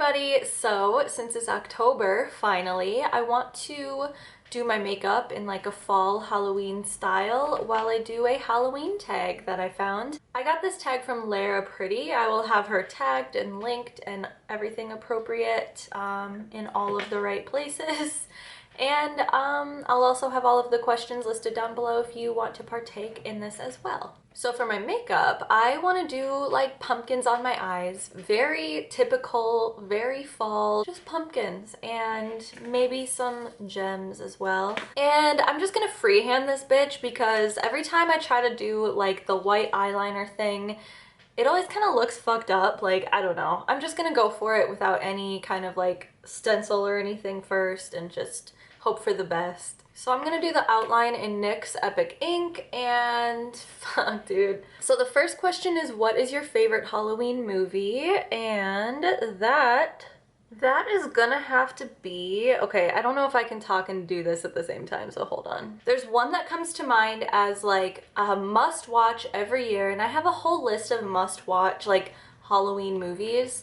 everybody! So, since it's October, finally, I want to do my makeup in like a fall Halloween style while I do a Halloween tag that I found. I got this tag from Lara Pretty. I will have her tagged and linked and everything appropriate in all of the right places. And I'll also have all of the questions listed down below if you want to partake in this as well. So for my makeup, I want to do like pumpkins on my eyes. Very typical, very fall, just pumpkins and maybe some gems as well. And I'm just gonna freehand this bitch because every time I try to do like the white eyeliner thing, it always kind of looks fucked up. Like, I don't know. I'm just gonna go for it without any kind of like stencil or anything first and just hope for the best. So I'm gonna do the outline in NYX Epic Ink and fuck, dude. So the first question is, what is your favorite Halloween movie? And that is gonna have to be, okay, I don't know if I can talk and do this at the same time, so hold on. There's one that comes to mind as like a must watch every year, and I have a whole list of must watch like Halloween movies,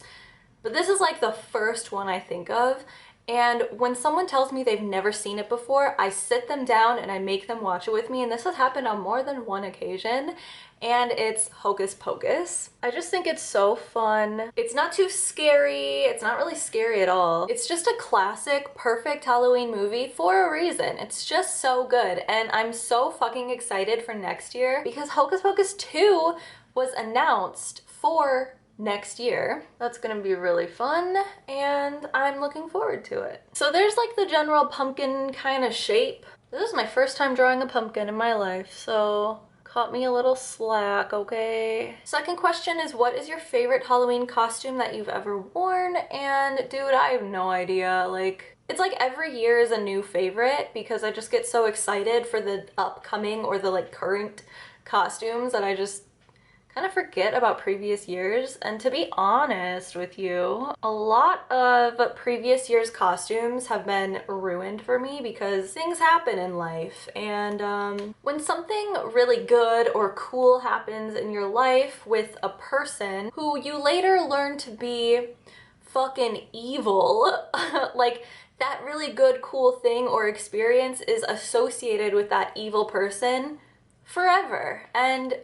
but this is like the first one I think of. And when someone tells me they've never seen it before, I sit them down and I make them watch it with me, and this has happened on more than one occasion, and it's Hocus Pocus. I just think it's so fun. It's not too scary. It's not really scary at all. It's just a classic, perfect Halloween movie for a reason. It's just so good, and I'm so fucking excited for next year because Hocus Pocus 2 was announced for next year. That's gonna be really fun and I'm looking forward to it. So there's like the general pumpkin kind of shape. This is my first time drawing a pumpkin in my life, so cut me a little slack, okay? Second question is, what is your favorite Halloween costume that you've ever worn? And dude, I have no idea. Like, it's like every year is a new favorite because I just get so excited for the upcoming or the like current costumes that I just kind of forget about previous years. And to be honest with you, a lot of previous year's costumes have been ruined for me because things happen in life, and when something really good or cool happens in your life with a person who you later learn to be fucking evil, like that really good cool thing or experience is associated with that evil person forever, and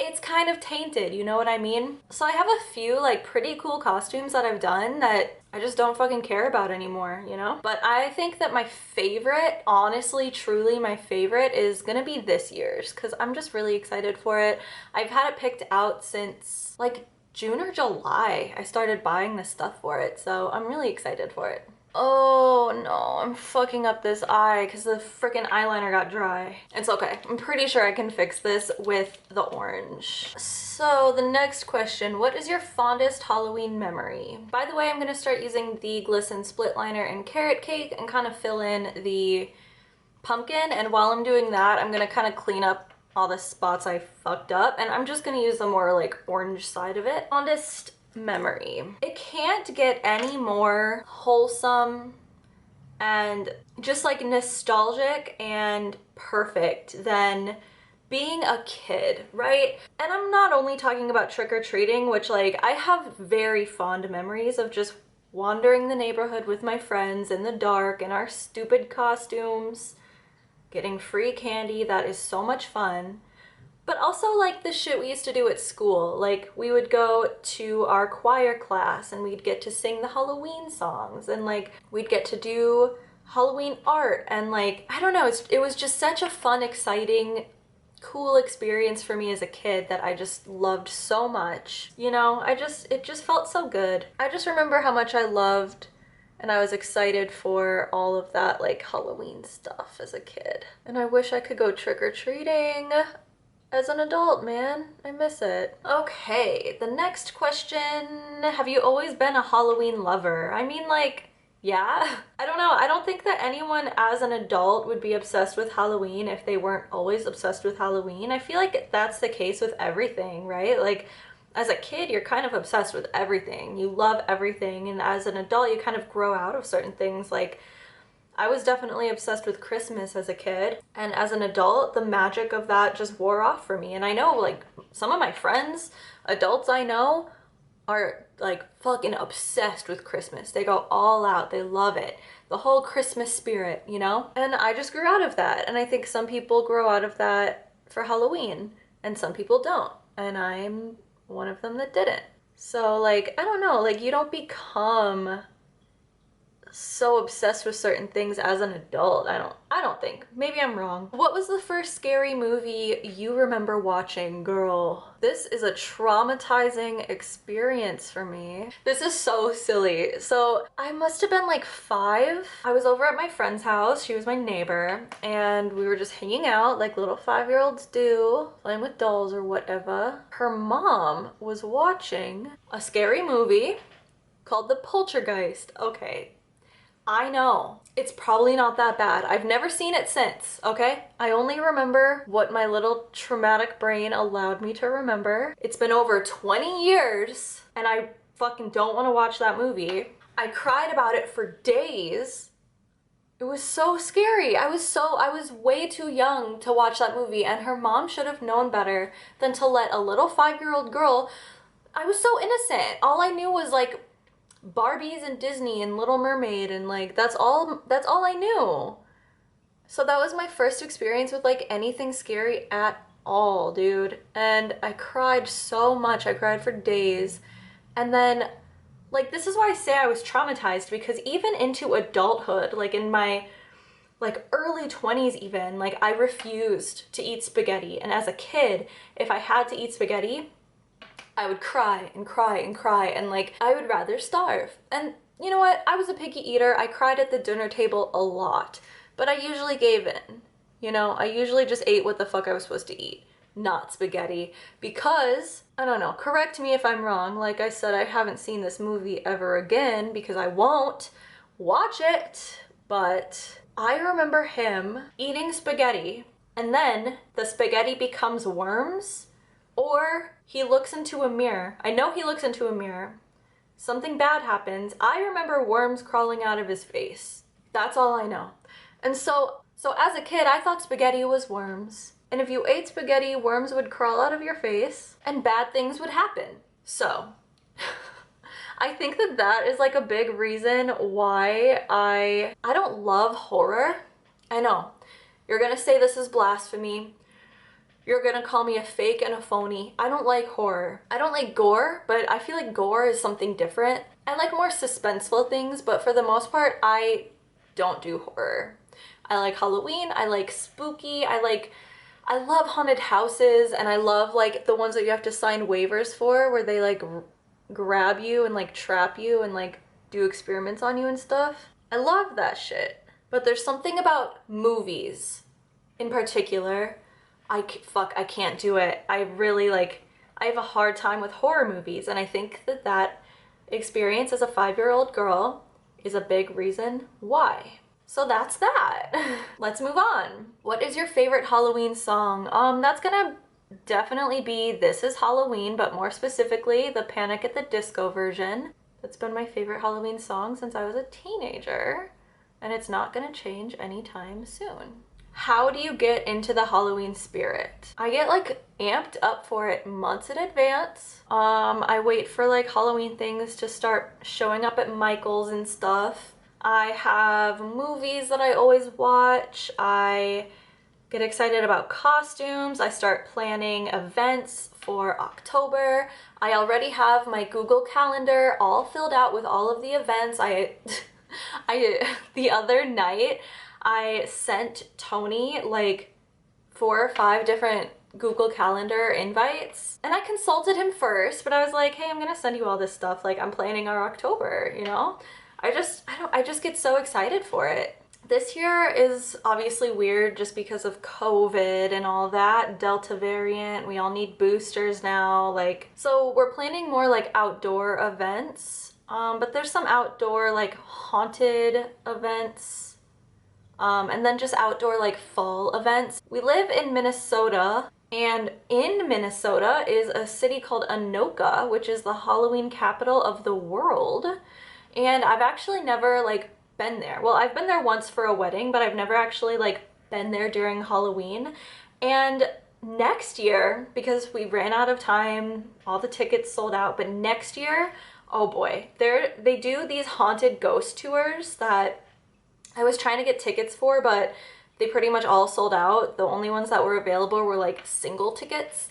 it's kind of tainted, you know what I mean? So I have a few like pretty cool costumes that I've done that I just don't fucking care about anymore, you know? But I think that my favorite, honestly, truly my favorite is gonna be this year's because I'm just really excited for it. I've had it picked out since like June or July. I started buying the stuff for it, so I'm really excited for it. Oh no, I'm fucking up this eye because the freaking eyeliner got dry. It's okay. I'm pretty sure I can fix this with the orange. So the next question, what is your fondest Halloween memory? By the way, I'm going to start using the Glisten Split Liner and Carrot Cake and kind of fill in the pumpkin. And while I'm doing that, I'm going to kind of clean up all the spots I fucked up. And I'm just going to use the more like orange side of it. Fondest memory. It can't get any more wholesome and just like nostalgic and perfect than being a kid, right? And I'm not only talking about trick-or-treating, which like I have very fond memories of just wandering the neighborhood with my friends in the dark in our stupid costumes, getting free candy. That is so much fun. But also like the shit we used to do at school. Like we would go to our choir class and we'd get to sing the Halloween songs, and like we'd get to do Halloween art, and like, I don't know, it was just such a fun, exciting, cool experience for me as a kid that I just loved so much. You know, it just felt so good. I just remember how much I loved and I was excited for all of that like Halloween stuff as a kid. And I wish I could go trick-or-treating as an adult, man. I miss it. Okay, the next question. Have you always been a Halloween lover? I mean, like, yeah. I don't know. I don't think that anyone as an adult would be obsessed with Halloween if they weren't always obsessed with Halloween. I feel like that's the case with everything, right? Like, as a kid, you're kind of obsessed with everything. You love everything, and as an adult, you kind of grow out of certain things. Like, I was definitely obsessed with Christmas as a kid, and as an adult, the magic of that just wore off for me. And I know like some of my friends, adults I know, are like fucking obsessed with Christmas. They go all out. They love it. The whole Christmas spirit, you know? And I just grew out of that. And I think some people grow out of that for Halloween and some people don't. And I'm one of them that didn't. So like, I don't know, like you don't become so obsessed with certain things as an adult. I don't think. Maybe I'm wrong. What was the first scary movie you remember watching, girl? This is a traumatizing experience for me. This is so silly. So I must have been like 5. I was over at my friend's house. She was my neighbor and we were just hanging out like little 5-year-olds do, playing with dolls or whatever. Her mom was watching a scary movie called The Poltergeist. Okay, I know, it's probably not that bad. I've never seen it since, okay? I only remember what my little traumatic brain allowed me to remember. It's been over 20 years and I fucking don't want to watch that movie. I cried about it for days. It was so scary. I was way too young to watch that movie and her mom should have known better than to let a little 5-year-old girl. I was so innocent. All I knew was like Barbies and Disney and Little Mermaid and like that's all I knew. So that was my first experience with like anything scary at all, dude. And I cried so much. I cried for days. And then like this is why I say I was traumatized, because even into adulthood, like in my like early 20s even, like I refused to eat spaghetti. And as a kid, if I had to eat spaghetti, I would cry and cry and cry and like I would rather starve. And you know what? I was a picky eater. I cried at the dinner table a lot, but I usually gave in. You know, I usually just ate what the fuck I was supposed to eat, not spaghetti, because, I don't know, correct me if I'm wrong. Like I said, I haven't seen this movie ever again because I won't watch it, but I remember him eating spaghetti and then the spaghetti becomes worms. Or he looks into a mirror. I know he looks into a mirror. Something bad happens. I remember worms crawling out of his face. That's all I know. And so as a kid, I thought spaghetti was worms. And if you ate spaghetti, worms would crawl out of your face and bad things would happen. So I think that is like a big reason why I don't love horror. I know. You're gonna say this is blasphemy. You're gonna call me a fake and a phony. I don't like horror. I don't like gore, but I feel like gore is something different. I like more suspenseful things, but for the most part, I don't do horror. I like Halloween, I like spooky, I love haunted houses, and I love like the ones that you have to sign waivers for, where they like grab you and like trap you and like do experiments on you and stuff. I love that shit. But there's something about movies in particular. I can't do it. I really like, I have a hard time with horror movies, and I think that experience as a 5-year-old girl is a big reason why. So that's that. Let's move on. What is your favorite Halloween song? That's gonna definitely be This Is Halloween, but more specifically the Panic at the Disco version. That's been my favorite Halloween song since I was a teenager, and it's not gonna change anytime soon. How do you get into the Halloween spirit? I get like amped up for it months in advance. I wait for like Halloween things to start showing up at Michael's and stuff. I have movies that I always watch. I get excited about costumes. I start planning events for October. I already have my Google Calendar all filled out with all of the events. The other night, I sent Tony like 4 or 5 different Google Calendar invites, and I consulted him first, but I was like, hey, I'm gonna send you all this stuff. Like, I'm planning our October, you know? I just get so excited for it. This year is obviously weird just because of COVID and all that, Delta variant, we all need boosters now, like, so we're planning more like outdoor events, but there's some outdoor like haunted events, and then just outdoor like fall events. We live in Minnesota, and in Minnesota is a city called Anoka, which is the Halloween capital of the world. And I've actually never like been there. Well, I've been there once for a wedding, but I've never actually like been there during Halloween. And next year, because we ran out of time, all the tickets sold out, but next year, oh boy, they do these haunted ghost tours that I was trying to get tickets for, but they pretty much all sold out. The only ones that were available were like single tickets.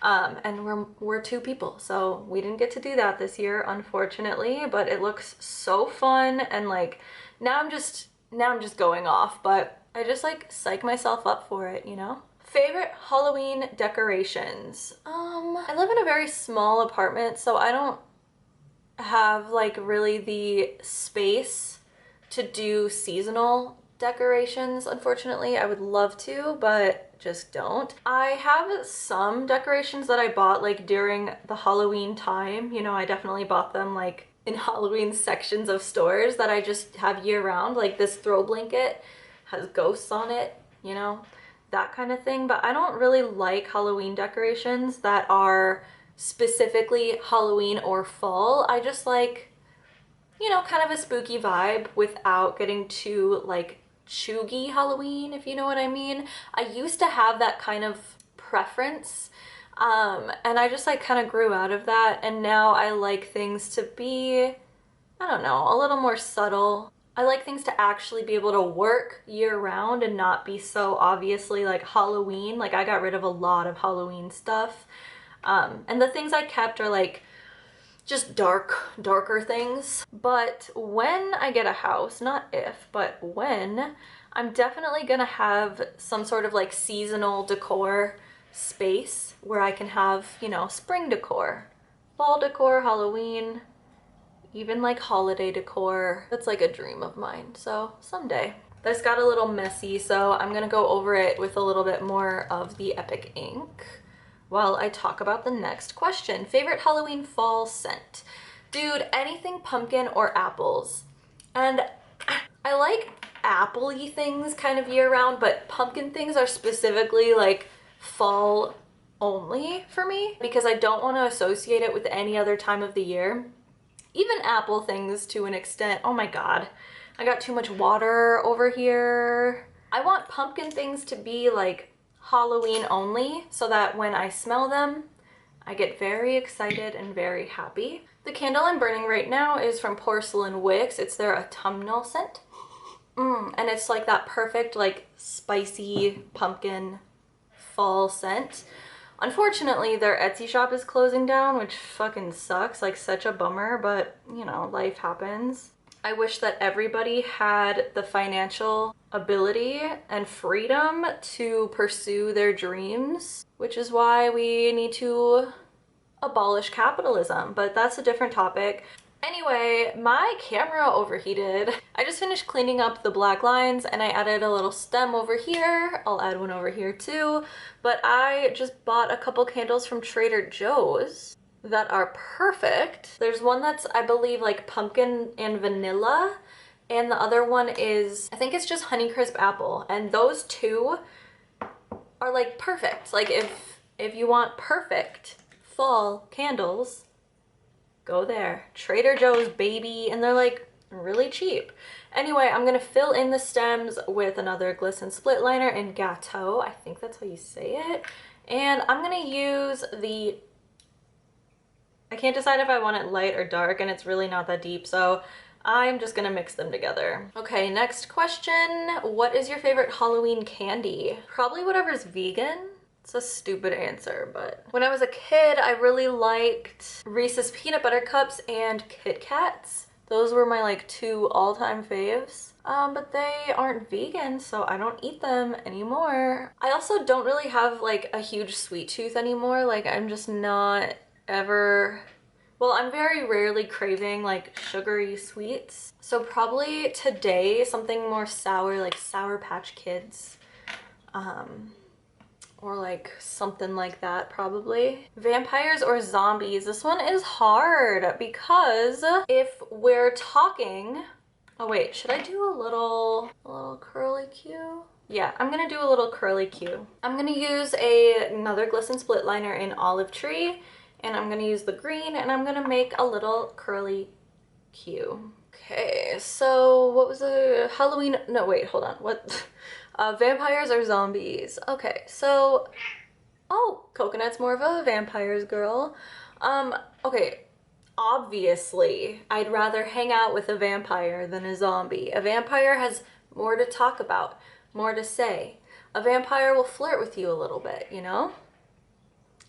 And we're two people, so we didn't get to do that this year, unfortunately, but it looks so fun. And like now I'm just going off, but I just like psych myself up for it, you know? Favorite Halloween decorations. I live in a very small apartment, so I don't have like really the space to do seasonal decorations, unfortunately. I would love to, but just don't. I have some decorations that I bought like during the Halloween time. You know, I definitely bought them like in Halloween sections of stores that I just have year round. Like this throw blanket has ghosts on it, you know, that kind of thing. But I don't really like Halloween decorations that are specifically Halloween or fall. I just like, you know, kind of a spooky vibe without getting too like chuggy Halloween, if you know what I mean. I used to have that kind of preference, and I just like kind of grew out of that, and now I like things to be, I don't know, a little more subtle. I like things to actually be able to work year round and not be so obviously like Halloween. Like I got rid of a lot of Halloween stuff, and the things I kept are like just darker things. But when I get a house, not if, but when, I'm definitely gonna have some sort of like seasonal decor space where I can have, you know, spring decor, fall decor, Halloween, even like holiday decor. That's like a dream of mine, so someday. This got a little messy, so I'm gonna go over it with a little bit more of the Epic ink while I talk about the next question. Favorite Halloween fall scent? Dude, anything pumpkin or apples. And I like apple-y things kind of year round, but pumpkin things are specifically like fall only for me because I don't want to associate it with any other time of the year. Even apple things to an extent. Oh my God, I got too much water over here. I want pumpkin things to be like Halloween only so that when I smell them, I get very excited and very happy. The candle I'm burning right now is from Porcelain Wicks. It's their autumnal scent. And it's like that perfect like spicy pumpkin fall scent. Unfortunately, their Etsy shop is closing down, which fucking sucks, like such a bummer, but you know, life happens. I wish that everybody had the financial ability and freedom to pursue their dreams, which is why we need to abolish capitalism, but that's a different topic. Anyway, my camera overheated. I just finished cleaning up the black lines and I added a little stem over here. I'll add one over here too, but I just bought a couple candles from Trader Joe's that are perfect. There's one that's, I believe, like pumpkin and vanilla, and the other one is, I think it's just Honeycrisp apple, and those two are like perfect. Like if you want perfect fall candles, go there. Trader Joe's, baby, and they're like really cheap. Anyway, I'm gonna fill in the stems with another Glisten split liner in Gateau. I think that's how you say it. And I'm gonna use the, I can't decide if I want it light or dark, and it's really not that deep, so I'm just gonna mix them together. Okay, next question. What is your favorite Halloween candy? Probably whatever's vegan. It's a stupid answer, but when I was a kid, I really liked Reese's Peanut Butter Cups and Kit Kats. Those were my like two all-time faves. But they aren't vegan, so I don't eat them anymore. I also don't really have like a huge sweet tooth anymore. Like I'm just not ever, well, I'm very rarely craving like sugary sweets. So probably today something more sour, like Sour Patch Kids. Or like something like that probably. Vampires or zombies? This one is hard because if we're talking, oh wait, should I do a little curly Q? Yeah, I'm gonna do a little curly Q. I'm gonna use another Glisten split liner in Olive Tree, and I'm gonna use the green, and I'm gonna make a little curly Q. Okay, so what was the Halloween? No, wait, hold on. What? Vampires or zombies? Okay, so Oh, Coconut's more of a vampires girl. Okay, obviously, I'd rather hang out with a vampire than a zombie. A vampire has more to talk about, more to say. A vampire will flirt with you a little bit, you know?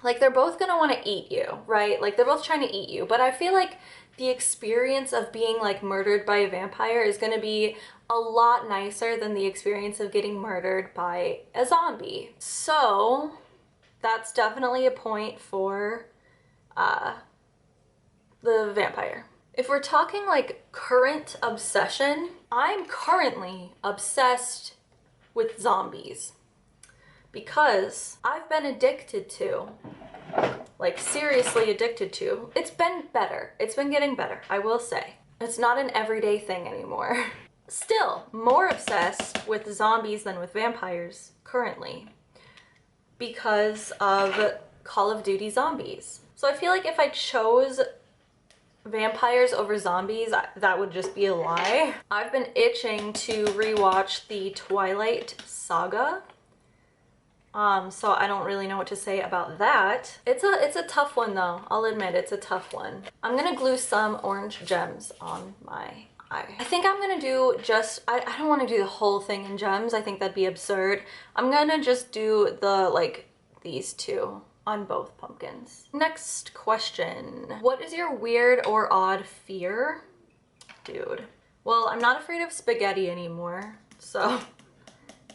Like, they're both gonna want to eat you, right? Like, they're both trying to eat you. But I feel like the experience of being, like, murdered by a vampire is gonna be a lot nicer than the experience of getting murdered by a zombie. So, that's definitely a point for the vampire. If we're talking like current obsession, I'm currently obsessed with zombies because I've been addicted to, like seriously addicted to. It's been better. It's been getting better, I will say. It's not an everyday thing anymore. Still more obsessed with zombies than with vampires currently because of Call of Duty Zombies. So I feel like if I chose vampires over zombies, that would just be a lie. I've been itching to rewatch the Twilight Saga. So I don't really know what to say about that. It's a tough one though. I'll admit it's a tough one. I'm gonna glue some orange gems on my eye. I think I'm gonna do just, I don't wanna do the whole thing in gems. I think that'd be absurd. I'm gonna just do the, like, these two on both pumpkins. Next question. What is your weird or odd fear? Dude. Well, I'm not afraid of spaghetti anymore, so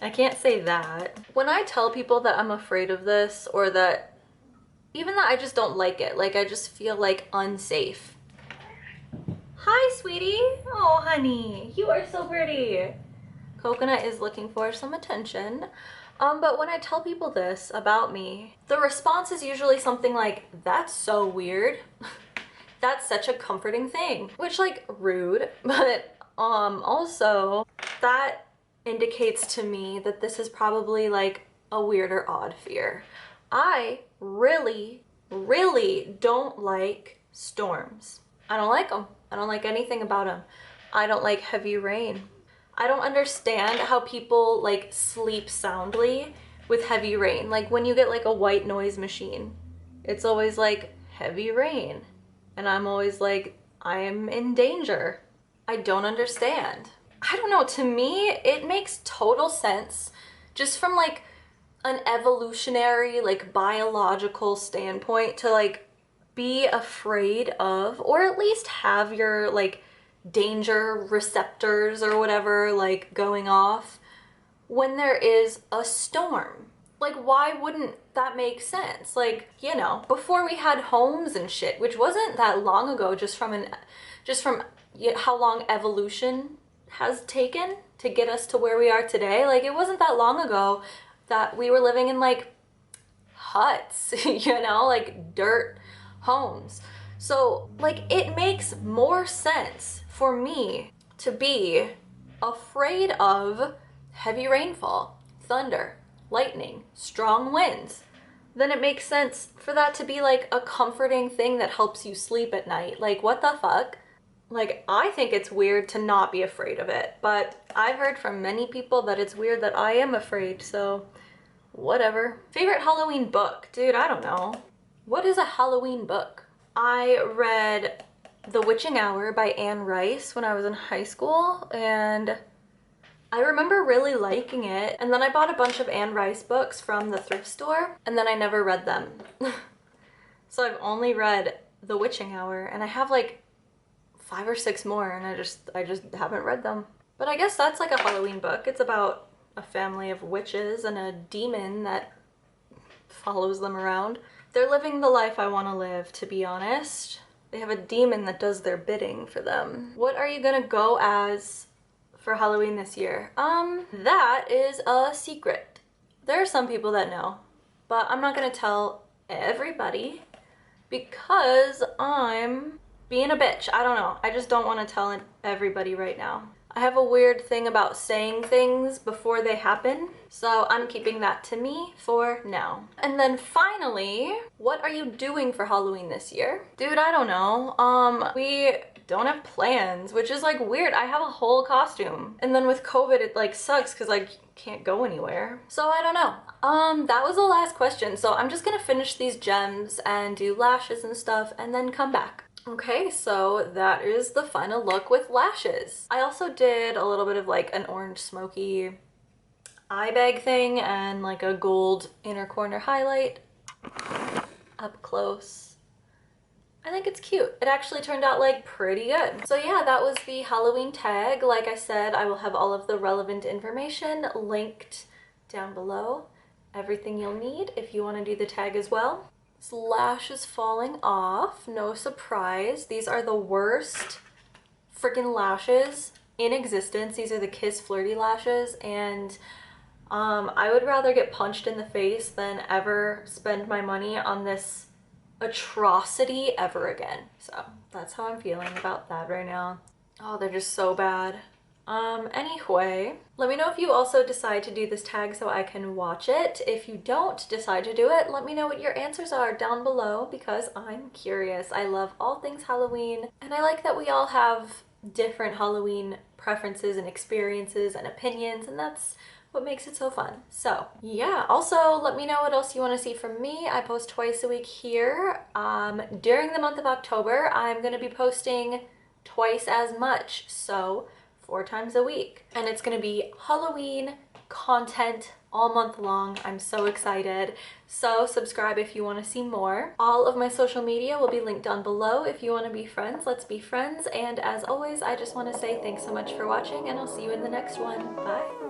I can't say that. When I tell people that I'm afraid of this, or that even that I just don't like it, like I just feel like unsafe. Hi, sweetie. Oh, honey, you are so pretty. Coconut is looking for some attention. But when I tell people this about me, the response is usually something like, that's so weird. That's such a comforting thing. Which, like, rude, but also that indicates to me that this is probably like a weird or odd fear. I really, really don't like storms. I don't like them. I don't like anything about them. I don't like heavy rain. I don't understand how people like sleep soundly with heavy rain. Like when you get like a white noise machine, it's always like heavy rain. And I'm always like, I am in danger. I don't understand. I don't know, to me, it makes total sense just from like an evolutionary, like biological standpoint to like be afraid of, or at least have your like danger receptors or whatever like going off when there is a storm. Like, why wouldn't that make sense? Like, you know, before we had homes and shit, which wasn't that long ago, just from how long evolution has taken to get us to where we are today. Like, it wasn't that long ago that we were living in like huts, you know, like dirt homes. So like it makes more sense for me to be afraid of heavy rainfall, thunder, lightning, strong winds, than it makes sense for that to be like a comforting thing that helps you sleep at night. Like, what the fuck? Like, I think it's weird to not be afraid of it, but I've heard from many people that it's weird that I am afraid, so whatever. Favorite Halloween book? Dude, I don't know. What is a Halloween book? I read The Witching Hour by Anne Rice when I was in high school, and I remember really liking it. And then I bought a bunch of Anne Rice books from the thrift store, and then I never read them. So I've only read The Witching Hour, and I have like 5 or 6 more, and I just haven't read them. But I guess that's like a Halloween book. It's about a family of witches and a demon that follows them around. They're living the life I want to live, to be honest. They have a demon that does their bidding for them. What are you gonna go as for Halloween this year? That is a secret. There are some people that know, but I'm not gonna tell everybody because I'm being a bitch. I don't know. I just don't want to tell everybody right now. I have a weird thing about saying things before they happen, so I'm keeping that to me for now. And then finally, what are you doing for Halloween this year? Dude, I don't know. We don't have plans, which is like weird. I have a whole costume. And then with COVID, it like sucks because like can't go anywhere. So I don't know. That was the last question. So I'm just gonna finish these gems and do lashes and stuff and then come back. Okay, so that is the final look with lashes. I also did a little bit of like an orange smoky eye bag thing and like a gold inner corner highlight up close. I think it's cute. It actually turned out like pretty good. So yeah, that was the Halloween tag. Like I said, I will have all of the relevant information linked down below. Everything you'll need if you want to do the tag as well. This lash is falling off, no surprise. These are the worst freaking lashes in existence. These are the Kiss Flirty lashes, and I would rather get punched in the face than ever spend my money on this atrocity ever again. So that's how I'm feeling about that right now. Oh, they're just so bad. Anyway, let me know if you also decide to do this tag so I can watch it. If you don't decide to do it, let me know what your answers are down below because I'm curious. I love all things Halloween, and I like that we all have different Halloween preferences and experiences and opinions, and that's what makes it so fun. So yeah, also let me know what else you want to see from me. I post twice a week here. During the month of October, I'm going to be posting twice as much, so 4 times a week, and it's gonna be Halloween content all month long. I'm so excited. So subscribe if you want to see more. All of my social media will be linked down below if you want to be friends. Let's be friends. And as always, I just want to say thanks so much for watching, and I'll see you in the next one. Bye.